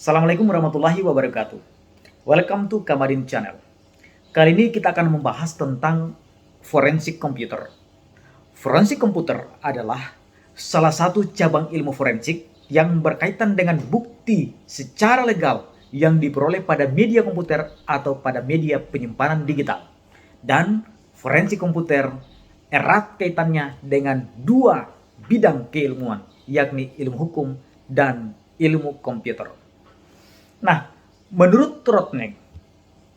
Assalamualaikum warahmatullahi wabarakatuh. Welcome to Kamadin Channel. Kali ini kita akan membahas tentang forensik komputer. Forensik komputer adalah salah satu cabang ilmu forensik yang berkaitan dengan bukti secara legal yang diperoleh pada media komputer atau pada media penyimpanan digital. Dan forensik komputer erat kaitannya dengan dua bidang keilmuan, yakni ilmu hukum dan ilmu komputer. Nah, menurut Trotnik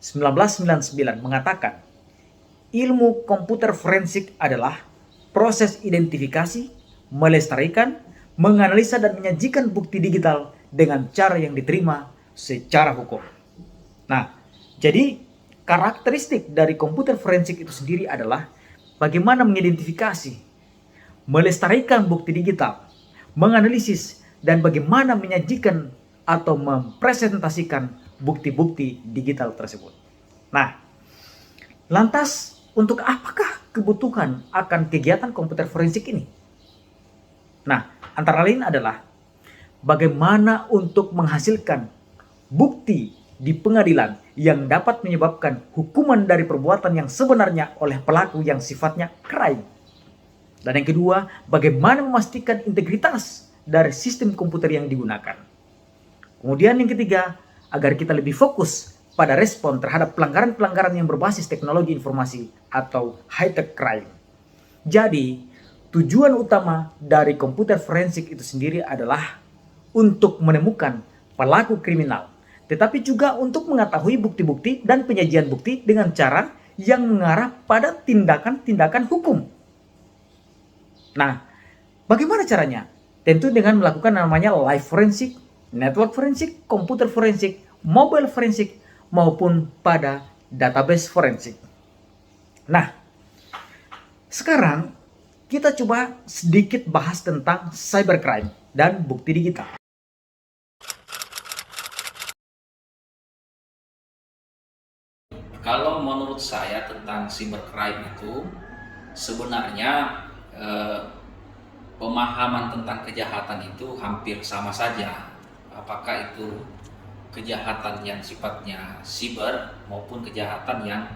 1999 mengatakan, ilmu komputer forensik adalah proses identifikasi, melestarikan, menganalisa dan menyajikan bukti digital dengan cara yang diterima secara hukum. Nah, jadi karakteristik dari komputer forensik itu sendiri adalah bagaimana mengidentifikasi, melestarikan bukti digital, menganalisis, dan bagaimana menyajikan atau mempresentasikan bukti-bukti digital tersebut. Nah, lantas untuk apakah kebutuhan akan kegiatan komputer forensik ini? Nah, antara lain adalah bagaimana untuk menghasilkan bukti di pengadilan yang dapat menyebabkan hukuman dari perbuatan yang sebenarnya oleh pelaku yang sifatnya crime. Dan yang kedua, bagaimana memastikan integritas dari sistem komputer yang digunakan. Kemudian yang ketiga, agar kita lebih fokus pada respon terhadap pelanggaran-pelanggaran yang berbasis teknologi informasi atau high-tech crime. Jadi, tujuan utama dari komputer forensik itu sendiri adalah untuk menemukan pelaku kriminal, tetapi juga untuk mengetahui bukti-bukti dan penyajian bukti dengan cara yang mengarah pada tindakan-tindakan hukum. Nah, bagaimana caranya? Tentu dengan melakukan namanya live forensik, network forensik, komputer forensik, mobile forensik, maupun pada database forensik. Nah, sekarang kita coba sedikit bahas tentang cybercrime dan bukti digital. Kalau menurut saya tentang cybercrime itu sebenarnya pemahaman tentang kejahatan itu hampir sama saja. Apakah itu kejahatan yang sifatnya siber maupun kejahatan yang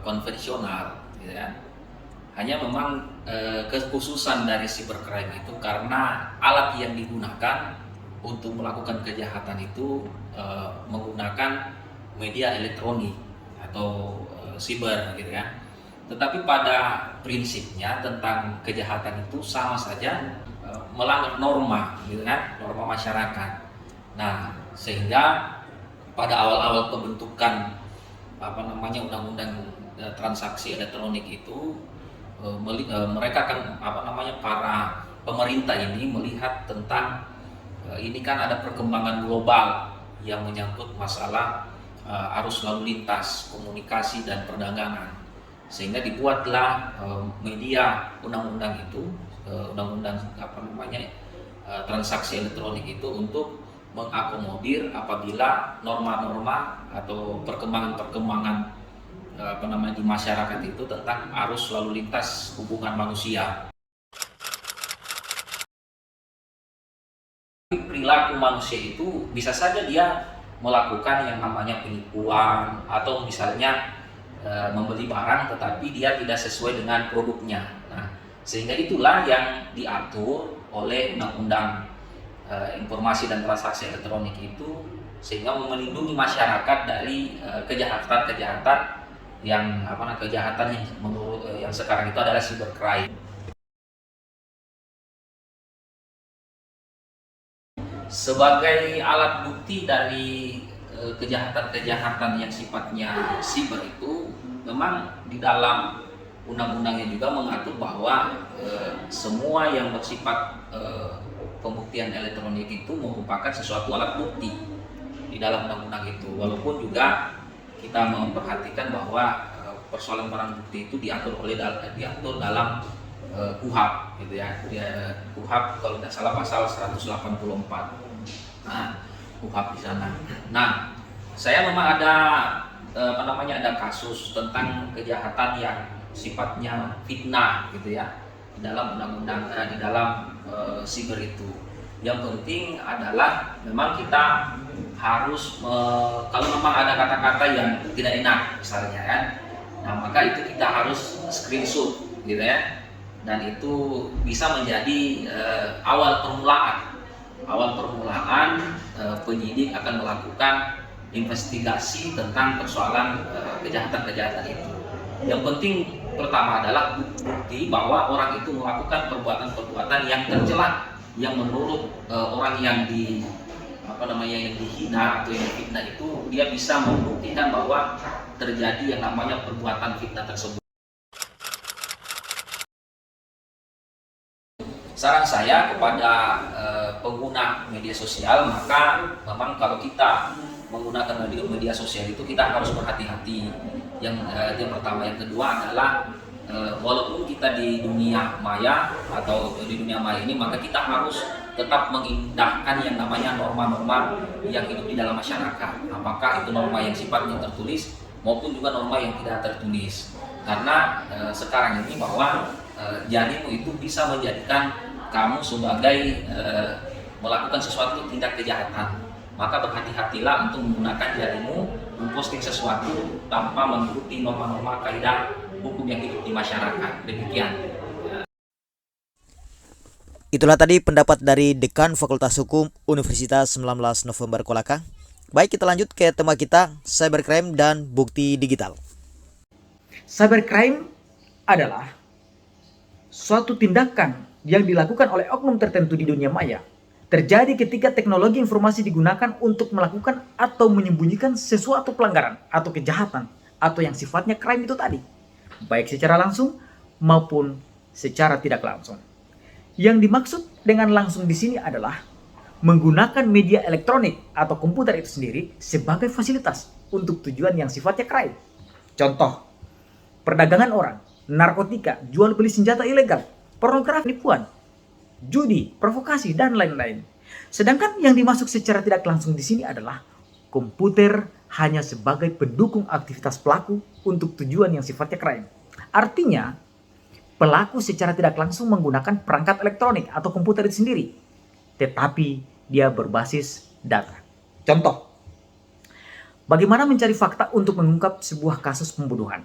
konvensional, gitu ya. Hanya memang kekhususan dari cybercrime itu karena alat yang digunakan untuk melakukan kejahatan itu menggunakan media elektronik atau siber, gitu ya. Tetapi pada prinsipnya tentang kejahatan itu sama saja melanggar norma, gitu kan, norma masyarakat. Nah, sehingga pada awal-awal pembentukan undang-undang transaksi elektronik itu mereka kan para pemerintah ini melihat tentang ini kan ada perkembangan global yang menyangkut masalah arus lalu lintas, komunikasi dan perdagangan, sehingga dibuatlah media undang-undang itu, undang-undang transaksi elektronik itu untuk mengakomodir apabila norma-norma atau perkembangan-perkembangan di masyarakat itu tentang arus lalu lintas hubungan manusia. Perilaku manusia itu bisa saja dia melakukan yang namanya penipuan atau misalnya membeli barang tetapi dia tidak sesuai dengan produknya. Nah, sehingga itulah yang diatur oleh Undang-Undang Informasi dan Transaksi Elektronik itu, sehingga melindungi masyarakat dari kejahatan-kejahatan yang kejahatan yang menurut yang sekarang itu adalah cybercrime. Sebagai alat bukti dari kejahatan-kejahatan yang sifatnya siber itu, memang di dalam undang-undangnya juga mengatur bahwa semua yang bersifat pembuktian elektronik itu merupakan sesuatu alat bukti di dalam undang-undang itu. Walaupun juga kita memperhatikan bahwa persoalan barang bukti itu diatur dalam KUHP, gitu ya. KUHP kalau tidak salah pasal 184. Nah, KUHP di sana. Nah, saya memang ada ada kasus tentang kejahatan yang sifatnya fitnah, gitu ya, di dalam undang-undang di dalam siber itu. Yang penting adalah memang kita harus kalau memang ada kata-kata yang tidak enak misalnya kan, nah maka itu kita harus screenshot gitu ya, dan itu bisa menjadi awal permulaan penyidik akan melakukan investigasi tentang persoalan kejahatan-kejahatan itu. Yang penting pertama adalah bukti bahwa orang itu melakukan perbuatan-perbuatan yang tercela, yang menurut orang yang yang dihina atau yang difitnah itu, dia bisa membuktikan bahwa terjadi yang namanya perbuatan fitnah tersebut. Saran saya kepada pengguna media sosial, maka memang kalau kita menggunakan media sosial itu kita harus berhati-hati. Yang pertama, yang kedua adalah walaupun kita di dunia maya atau di dunia maya ini, maka kita harus tetap mengindahkan yang namanya norma-norma yang hidup di dalam masyarakat. Apakah itu norma yang sifatnya tertulis maupun juga norma yang tidak tertulis. Karena sekarang ini bahwa jarimu itu bisa menjadikan kamu sebagai melakukan sesuatu tindak kejahatan. Maka berhati-hatilah untuk menggunakan jarimu memposting sesuatu tanpa mengikuti norma-norma kaidah hukum yang hidup di masyarakat. Demikian. Itulah tadi pendapat dari Dekan Fakultas Hukum Universitas 19 November Kolaka. Baik, kita lanjut ke tema kita, cybercrime dan bukti digital. Cybercrime adalah suatu tindakan yang dilakukan oleh oknum tertentu di dunia maya. Terjadi ketika teknologi informasi digunakan untuk melakukan atau menyembunyikan sesuatu pelanggaran atau kejahatan atau yang sifatnya crime itu tadi, baik secara langsung maupun secara tidak langsung. Yang dimaksud dengan langsung di sini adalah menggunakan media elektronik atau komputer itu sendiri sebagai fasilitas untuk tujuan yang sifatnya crime. Contoh, perdagangan orang, narkotika, jual beli senjata ilegal, pornografi, penipuan, judi, provokasi, dan lain-lain. Sedangkan yang dimasuk secara tidak langsung di sini adalah komputer hanya sebagai pendukung aktivitas pelaku untuk tujuan yang sifatnya crime. Artinya, pelaku secara tidak langsung menggunakan perangkat elektronik atau komputer itu sendiri, tetapi dia berbasis data. Contoh, bagaimana mencari fakta untuk mengungkap sebuah kasus pembunuhan?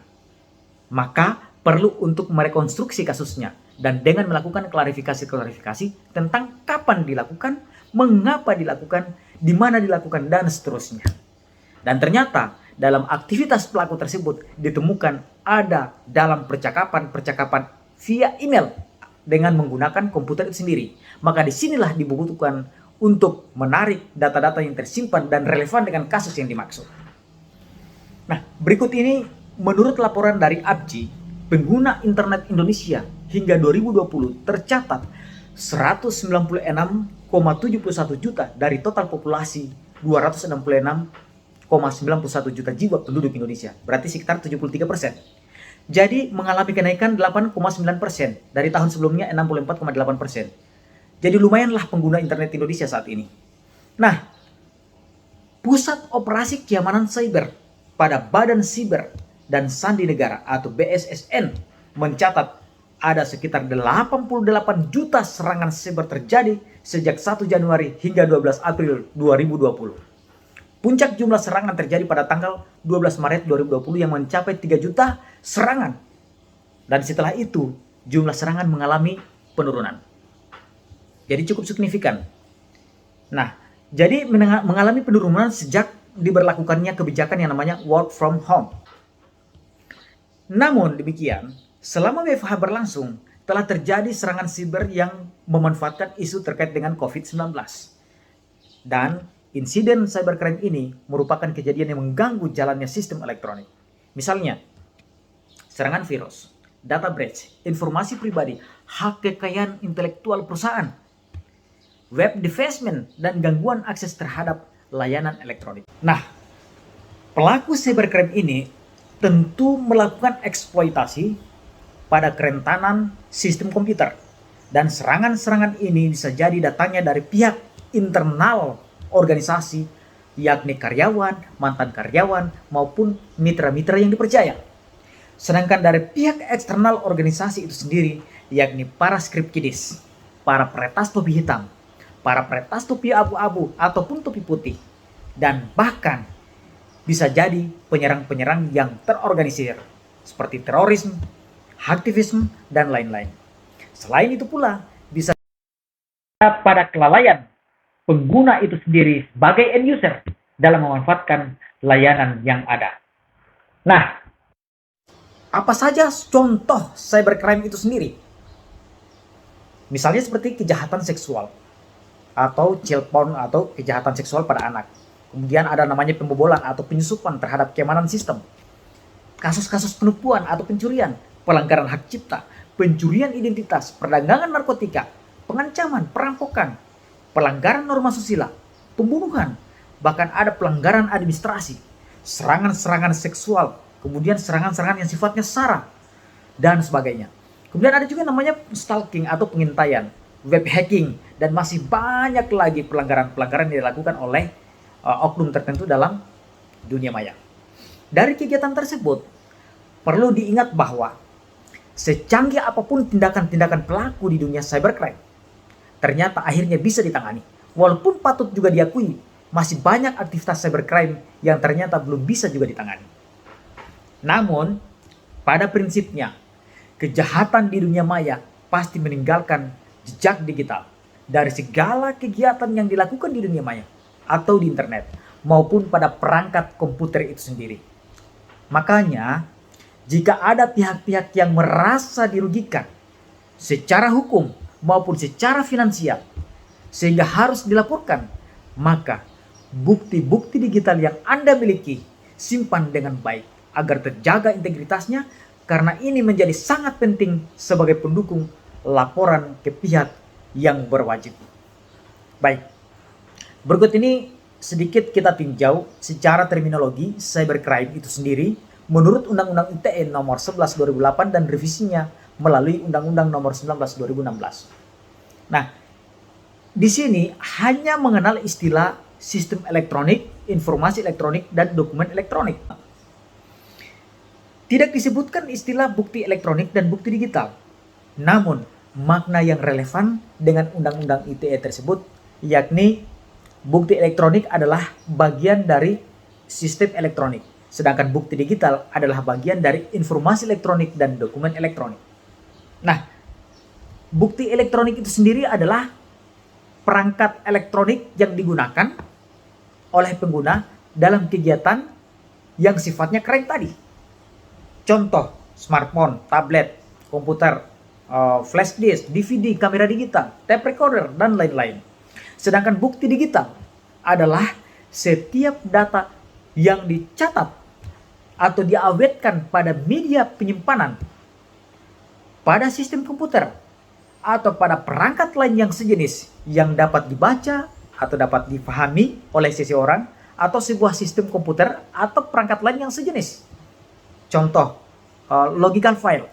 Maka perlu untuk merekonstruksi kasusnya dan dengan melakukan klarifikasi tentang kapan dilakukan, mengapa dilakukan, di mana dilakukan, dan seterusnya. Dan ternyata dalam aktivitas pelaku tersebut ditemukan ada dalam percakapan via email dengan menggunakan komputer itu sendiri. Maka disinilah dibutuhkan untuk menarik data-data yang tersimpan dan relevan dengan kasus yang dimaksud. Nah, berikut ini menurut laporan dari ABCI, pengguna internet Indonesia hingga 2020 tercatat 196,71 juta dari total populasi 266,91 juta jiwa penduduk Indonesia. Berarti sekitar 73%. Jadi mengalami kenaikan 8,9% dari tahun sebelumnya 64,8%. Jadi lumayanlah pengguna internet Indonesia saat ini. Nah, Pusat Operasi Keamanan Cyber pada Badan Siber dan Sandi Negara atau BSSN mencatat ada sekitar 88 juta serangan cyber terjadi sejak 1 Januari hingga 12 April 2020. Puncak jumlah serangan terjadi pada tanggal 12 Maret 2020 yang mencapai 3 juta serangan. Dan setelah itu, jumlah serangan mengalami penurunan. Jadi cukup signifikan. Nah, jadi mengalami penurunan sejak diberlakukannya kebijakan yang namanya work from home. Namun demikian, selama WFH berlangsung, telah terjadi serangan siber yang memanfaatkan isu terkait dengan COVID-19. Dan insiden cybercrime ini merupakan kejadian yang mengganggu jalannya sistem elektronik. Misalnya, serangan virus, data breach, informasi pribadi, hak kekayaan intelektual perusahaan, web defacement, dan gangguan akses terhadap layanan elektronik. Nah, pelaku cybercrime ini tentu melakukan eksploitasi pada kerentanan sistem komputer. Dan serangan-serangan ini bisa jadi datangnya dari pihak internal organisasi, yakni karyawan, mantan karyawan, maupun mitra-mitra yang dipercaya. Sedangkan dari pihak eksternal organisasi itu sendiri, yakni para script kiddies, para peretas topi hitam, para peretas topi abu-abu ataupun topi putih, dan bahkan bisa jadi penyerang-penyerang yang terorganisir seperti terorisme, aktivisme, dan lain-lain. Selain itu pula bisa pada kelalaian pengguna itu sendiri sebagai end user dalam memanfaatkan layanan yang ada. Nah, apa saja contoh cybercrime itu sendiri? Misalnya seperti kejahatan seksual atau child porn atau kejahatan seksual pada anak. Kemudian ada namanya pembobolan atau penyusupan terhadap keamanan sistem. Kasus-kasus penipuan atau pencurian, pelanggaran hak cipta, pencurian identitas, perdagangan narkotika, pengancaman, perampokan, pelanggaran norma susila, pembunuhan, bahkan ada pelanggaran administrasi, serangan-serangan seksual, kemudian serangan-serangan yang sifatnya sara, dan sebagainya. Kemudian ada juga namanya stalking atau pengintaian, web hacking, dan masih banyak lagi pelanggaran-pelanggaran yang dilakukan oleh oknum tertentu dalam dunia maya. Dari kegiatan tersebut, perlu diingat bahwa secanggih apapun tindakan-tindakan pelaku di dunia cybercrime, ternyata akhirnya bisa ditangani. Walaupun patut juga diakui, masih banyak aktivitas cybercrime yang ternyata belum bisa juga ditangani. Namun, pada prinsipnya, kejahatan di dunia maya pasti meninggalkan jejak digital dari segala kegiatan yang dilakukan di dunia maya atau di internet maupun pada perangkat komputer itu sendiri. Makanya, jika ada pihak-pihak yang merasa dirugikan secara hukum maupun secara finansial sehingga harus dilaporkan, maka bukti-bukti digital yang Anda miliki simpan dengan baik agar terjaga integritasnya, karena ini menjadi sangat penting sebagai pendukung laporan ke pihak yang berwajib. Baik, berikut ini sedikit kita tinjau secara terminologi cybercrime itu sendiri menurut Undang-Undang ITE nomor 11 2008 dan revisinya melalui Undang-Undang nomor 19 2016. Nah, di sini hanya mengenal istilah sistem elektronik, informasi elektronik, dan dokumen elektronik. Tidak disebutkan istilah bukti elektronik dan bukti digital. Namun, makna yang relevan dengan Undang-Undang ITE tersebut, yakni bukti elektronik adalah bagian dari sistem elektronik, sedangkan bukti digital adalah bagian dari informasi elektronik dan dokumen elektronik. Nah, bukti elektronik itu sendiri adalah perangkat elektronik yang digunakan oleh pengguna dalam kegiatan yang sifatnya keren tadi. Contoh, smartphone, tablet, komputer, flash disk, DVD, kamera digital, tape recorder, dan lain-lain. Sedangkan bukti digital adalah setiap data yang dicatat atau diawetkan pada media penyimpanan, pada sistem komputer, atau pada perangkat lain yang sejenis yang dapat dibaca atau dapat dipahami oleh seseorang atau sebuah sistem komputer atau perangkat lain yang sejenis. Contoh, logical file,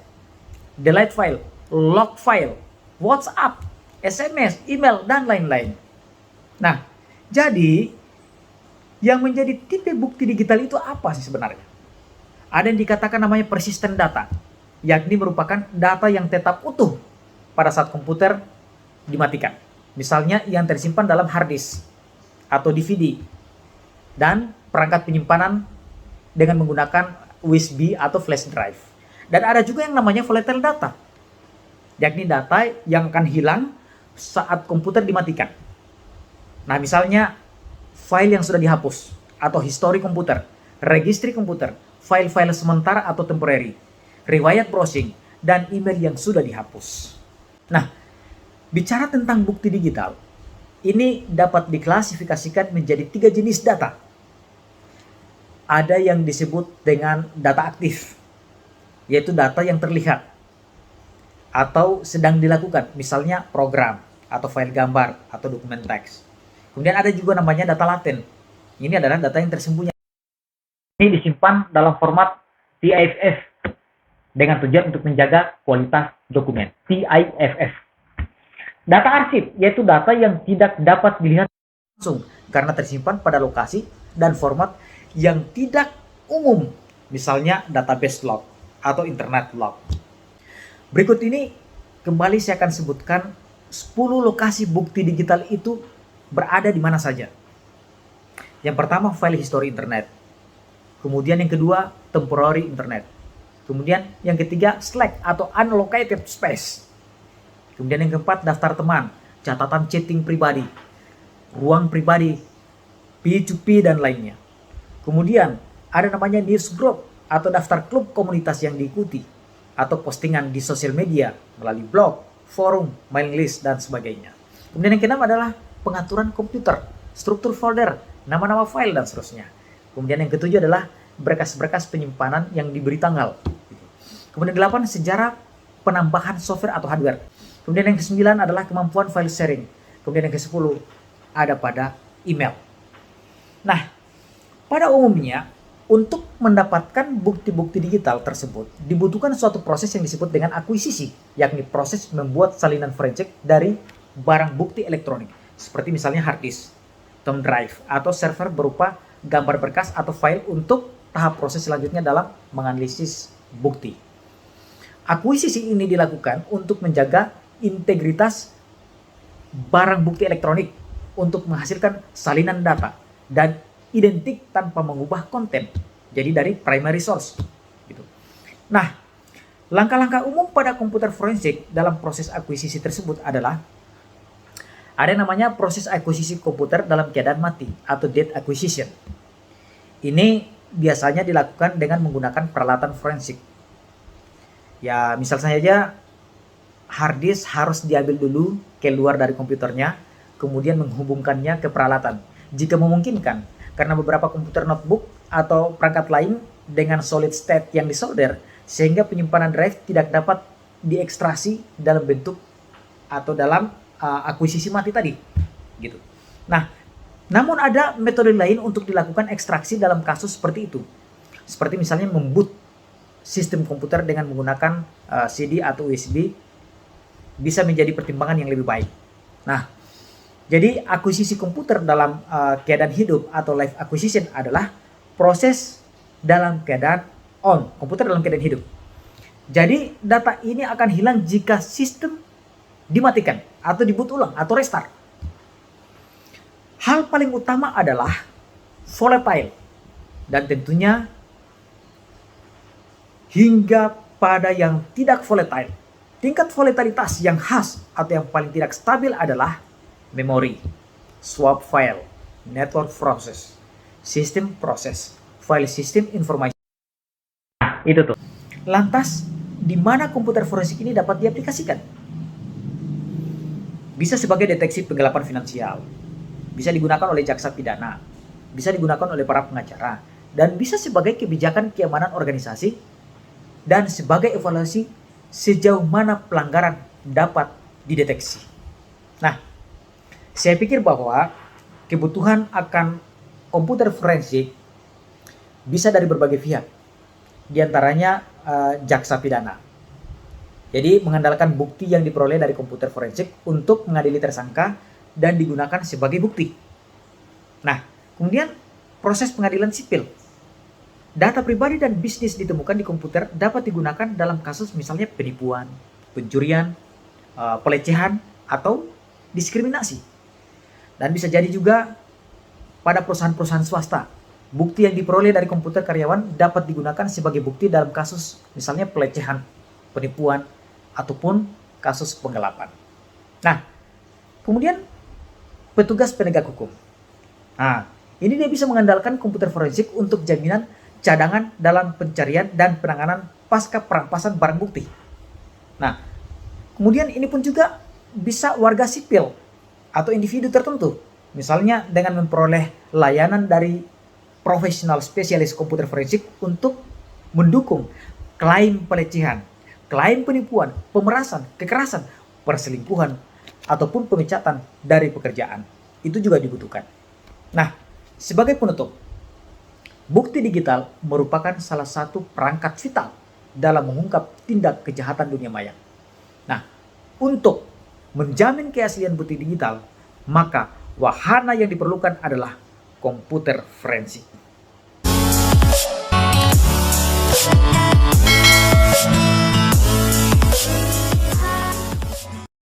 delete file, log file, WhatsApp, SMS, email, dan lain-lain. Nah, jadi yang menjadi tipe bukti digital itu apa sih sebenarnya? Ada yang dikatakan namanya persistent data, yakni merupakan data yang tetap utuh pada saat komputer dimatikan. Misalnya yang tersimpan dalam hard disk atau DVD dan perangkat penyimpanan dengan menggunakan USB atau flash drive. Dan ada juga yang namanya volatile data, yakni data yang akan hilang saat komputer dimatikan. Nah, misalnya file yang sudah dihapus atau history komputer, registry komputer, file-file sementara atau temporary, riwayat browsing, dan email yang sudah dihapus. Nah, bicara tentang bukti digital, ini dapat diklasifikasikan menjadi 3 jenis data. Ada yang disebut dengan data aktif, yaitu data yang terlihat atau sedang dilakukan, misalnya program atau file gambar atau dokumen teks. Kemudian ada juga namanya data laten. Ini adalah data yang tersembunyi. Ini disimpan dalam format TIFF dengan tujuan untuk menjaga kualitas dokumen. TIFF. Data arsip, yaitu data yang tidak dapat dilihat langsung karena tersimpan pada lokasi dan format yang tidak umum, misalnya database log atau internet log. Berikut ini kembali saya akan sebutkan 10 lokasi bukti digital itu berada di mana saja. Yang pertama, file history internet. Kemudian yang kedua, temporary internet. Kemudian yang ketiga, Slack atau unallocated space. Kemudian yang keempat, daftar teman, catatan chatting pribadi, ruang pribadi, P2P dan lainnya. Kemudian ada namanya news group atau daftar klub komunitas yang diikuti, atau postingan di sosial media melalui blog, forum, mailing list dan sebagainya. Kemudian yang keenam adalah pengaturan komputer, struktur folder, nama-nama file dan seterusnya. Kemudian yang ketujuh adalah berkas-berkas penyimpanan yang diberi tanggal. Kemudian 8, sejarah penambahan software atau hardware. Kemudian yang ke-9 adalah kemampuan file sharing. Kemudian yang ke-10 ada pada email. Nah, pada umumnya untuk mendapatkan bukti-bukti digital tersebut dibutuhkan suatu proses yang disebut dengan akuisisi, yakni proses membuat salinan forensik dari barang bukti elektronik, seperti misalnya hard disk, thumb drive, atau server berupa gambar berkas atau file untuk tahap proses selanjutnya dalam menganalisis bukti. Akuisisi ini dilakukan untuk menjaga integritas barang bukti elektronik untuk menghasilkan salinan data dan identik tanpa mengubah konten. Jadi dari primary source gitu. Nah, langkah-langkah umum pada komputer forensik dalam proses akuisisi tersebut adalah ada yang namanya proses akuisisi komputer dalam keadaan mati atau dead acquisition. Ini biasanya dilakukan dengan menggunakan peralatan forensik. Ya, misal saja hard disk harus diambil dulu keluar dari komputernya, kemudian menghubungkannya ke peralatan. Jika memungkinkan, karena beberapa komputer notebook atau perangkat lain dengan solid state yang disolder, sehingga penyimpanan drive tidak dapat diekstraksi dalam bentuk atau dalam akuisisi mati tadi, gitu. Nah, namun ada metode lain untuk dilakukan ekstraksi dalam kasus seperti itu, seperti misalnya memboot sistem komputer dengan menggunakan CD atau USB, bisa menjadi pertimbangan yang lebih baik. Nah, jadi akuisisi komputer dalam keadaan hidup atau live acquisition adalah proses dalam keadaan on, komputer dalam keadaan hidup. Jadi data ini akan hilang jika sistem dimatikan atau diboot ulang atau restart. Hal paling utama adalah volatile, dan tentunya hingga pada yang tidak volatile. Tingkat volatilitas yang khas atau yang paling tidak stabil adalah memori, swap file, network process, sistem proses, file system information. Nah, itu tuh. Lantas, di mana komputer forensik ini dapat diaplikasikan? Bisa sebagai deteksi penggelapan finansial, bisa digunakan oleh jaksa pidana, bisa digunakan oleh para pengacara, dan bisa sebagai kebijakan keamanan organisasi, dan sebagai evaluasi sejauh mana pelanggaran dapat dideteksi. Nah, saya pikir bahwa kebutuhan akan komputer forensik bisa dari berbagai pihak, diantaranya jaksa pidana. Jadi mengandalkan bukti yang diperoleh dari komputer forensik untuk mengadili tersangka dan digunakan sebagai bukti. Nah, kemudian proses pengadilan sipil. Data pribadi dan bisnis ditemukan di komputer dapat digunakan dalam kasus misalnya penipuan, pencurian, pelecehan, atau diskriminasi. Dan bisa jadi juga pada perusahaan-perusahaan swasta, bukti yang diperoleh dari komputer karyawan dapat digunakan sebagai bukti dalam kasus misalnya pelecehan, penipuan, ataupun kasus penggelapan. Nah, kemudian petugas penegak hukum. Nah, ini dia bisa mengandalkan komputer forensik untuk jaminan cadangan dalam pencarian dan penanganan pasca perampasan barang bukti. Nah, kemudian ini pun juga bisa warga sipil atau individu tertentu, misalnya dengan memperoleh layanan dari profesional spesialis komputer forensik untuk mendukung klaim pelecehan, klaim penipuan, pemerasan, kekerasan, perselingkuhan, ataupun pemecatan dari pekerjaan. Itu juga dibutuhkan. Nah, sebagai penutup, bukti digital merupakan salah satu perangkat vital dalam mengungkap tindak kejahatan dunia maya. Nah, untuk menjamin keaslian bukti digital, maka wahana yang diperlukan adalah komputer forensik.